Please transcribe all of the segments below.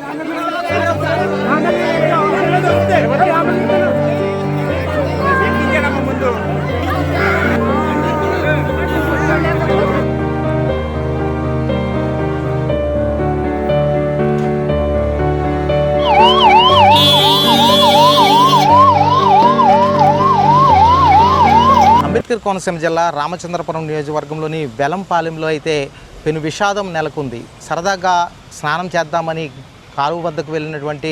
అంబేద్కర్ కోనసీమ జిల్లా రామచంద్రపురం నియోజకవర్గంలోని వెలంపాలెంలో అయితే పెను విషాదం నెలకొంది. సరదాగా స్నానం చేద్దామని కాలువ వద్దకు వెళ్ళినటువంటి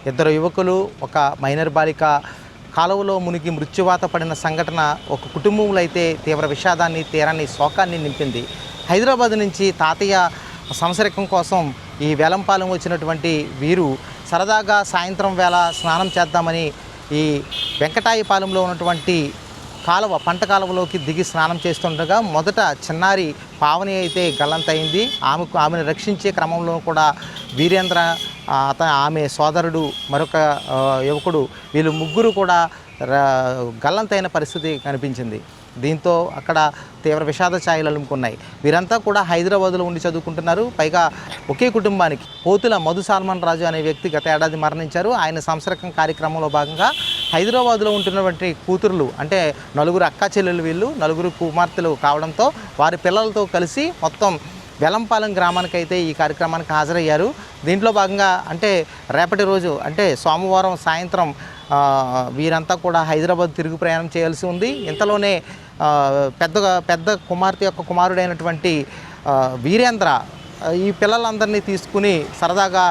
ఇద్దరు యువకులు, ఒక మైనర్ బాలిక కాలువలో మునిగి మృత్యువాత పడిన సంఘటన ఒక కుటుంబంలో అయితే తీవ్ర విషాదాన్ని, తీరాన్ని, శోకాన్ని నింపింది. హైదరాబాద్ నుంచి తాతయ్య సంవత్సరకం కోసం ఈ వెలంపాలెం వచ్చినటువంటి వీరు సరదాగా సాయంత్రం వేళ స్నానం చేద్దామని ఈ వెంకటాయపాలెంలో ఉన్నటువంటి కాలువ, పంట కాలువలోకి దిగి స్నానం చేస్తుండగా మొదట చిన్నారి పావని అయితే గల్లంతయింది. ఆమెను రక్షించే క్రమంలో కూడా వీరేంద్ర, ఆమె సోదరుడు, మరొక యువకుడు, వీళ్ళు ముగ్గురు కూడా గల్లంతైన పరిస్థితి కనిపించింది. దీంతో అక్కడ తీవ్ర విషాద ఛాయలు అలుముకున్నాయి. వీరంతా కూడా హైదరాబాద్లో ఉండి చదువుకుంటున్నారు. పైగా ఒకే కుటుంబానికి పోతుల మధు సాల్మన్ రాజు అనే వ్యక్తి గత ఏడాది మరణించారు. ఆయన సంవత్సరకం కార్యక్రమంలో భాగంగా హైదరాబాద్లో ఉంటున్నటువంటి కూతురులు, అంటే నలుగురు అక్కా చెల్లెలు, వీళ్ళు నలుగురు కుమార్తెలు కావడంతో వారి పిల్లలతో కలిసి మొత్తం వెలంపాలెం గ్రామానికైతే ఈ కార్యక్రమానికి హాజరయ్యారు. దీంట్లో భాగంగా అంటే రేపటి రోజు అంటే సోమవారం సాయంత్రం వీరంతా కూడా హైదరాబాద్ తిరుగు ప్రయాణం చేయాల్సి ఉంది. ఇంతలోనే పెద్ద కుమార్తె యొక్క కుమారుడైనటువంటి వీరేంద్ర ఈ పిల్లలందరినీ తీసుకుని సరదాగా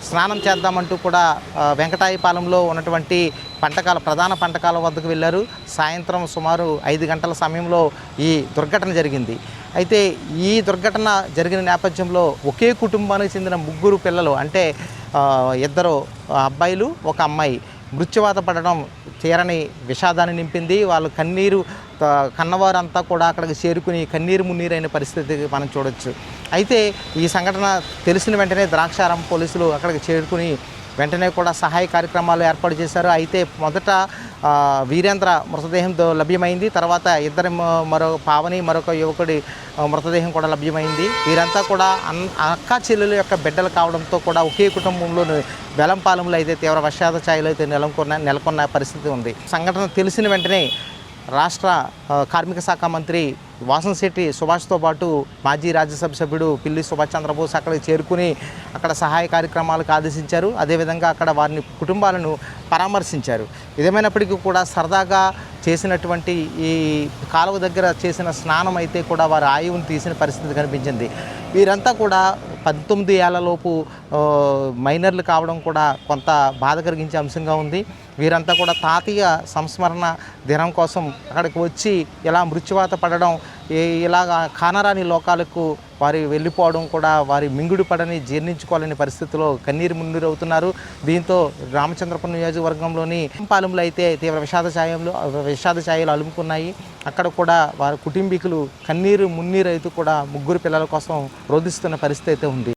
స్నానం చేద్దామంటూ కూడా వెంకటాయపాలెంలో ఉన్నటువంటి ప్రధాన పంటకాల వద్దకు వెళ్ళారు. సాయంత్రం సుమారు 5 గంటల సమయంలో ఈ దుర్ఘటన జరిగింది. అయితే ఈ దుర్ఘటన జరిగిన నేపథ్యంలో ఒకే కుటుంబానికి చెందిన ముగ్గురు పిల్లలు, అంటే 2 అబ్బాయిలు, 1 అమ్మాయి మృత్యువాత పడడం తీరని విషాదాన్ని నింపింది. వాళ్ళు కన్నవారంతా కూడా అక్కడికి చేరుకుని కన్నీరు మున్నీరైన పరిస్థితి మనం చూడొచ్చు. అయితే ఈ సంఘటన తెలిసిన వెంటనే ద్రాక్షారం పోలీసులు అక్కడికి చేరుకుని వెంటనే కూడా సహాయ కార్యక్రమాలు ఏర్పాటు చేశారు. అయితే మొదట వీరేంద్ర మృతదేహం లభ్యమైంది. తర్వాత మరో పావని, మరొక యువకుడి మృతదేహం కూడా లభ్యమైంది. వీరంతా కూడా అక్కా చెల్లెల యొక్క బిడ్డలు కావడంతో కూడా ఒకే కుటుంబంలో వెలంపాలెంలో అయితే తీవ్ర విషాద ఛాయలు అయితే నెలకొన్న పరిస్థితి ఉంది. సంఘటన తెలిసిన వెంటనే రాష్ట్ర కార్మిక శాఖ మంత్రి వాసంశెట్టి సుభాష్తో పాటు మాజీ రాజ్యసభ సభ్యుడు పిల్లి సుభాష్ చంద్రబోస్ అక్కడికి చేరుకుని అక్కడ సహాయ కార్యక్రమాలకు ఆదేశించారు. అదేవిధంగా అక్కడ వారిని కుటుంబాలను పరామర్శించారు. ఏదేమైనప్పటికీ కూడా సరదాగా చేసినటువంటి ఈ కాలువ దగ్గర చేసిన స్నానం అయితే కూడా వారి ఆయువును తీసిన పరిస్థితి కనిపించింది. వీరంతా కూడా 19 ఏళ్లలోపు మైనర్లు కావడం కూడా కొంత బాధ కలిగించే అంశంగా ఉంది. వీరంతా కూడా తాతయ్య సంస్మరణ దినం కోసం అక్కడికి వచ్చి ఇలా మృత్యువాత పడడం, ఇలాగా కానరాని లోకాలకు వారి వెళ్ళిపోవడం కూడా వారి మింగుడు పడని జీర్ణించుకోవాలని పరిస్థితిలో కన్నీరు మున్నీరు అవుతున్నారు. దీంతో రామచంద్రపురం నియోజకవర్గంలోని పాలెంలో అయితే తీవ్ర విషాద ఛాయలు అలుముకున్నాయి. అక్కడ కూడా వారి కుటుంబీకులు కన్నీరు మున్నీరు అయితే కూడా ముగ్గురు పిల్లల కోసం రోధిస్తున్న పరిస్థితి అయితే ఉంది.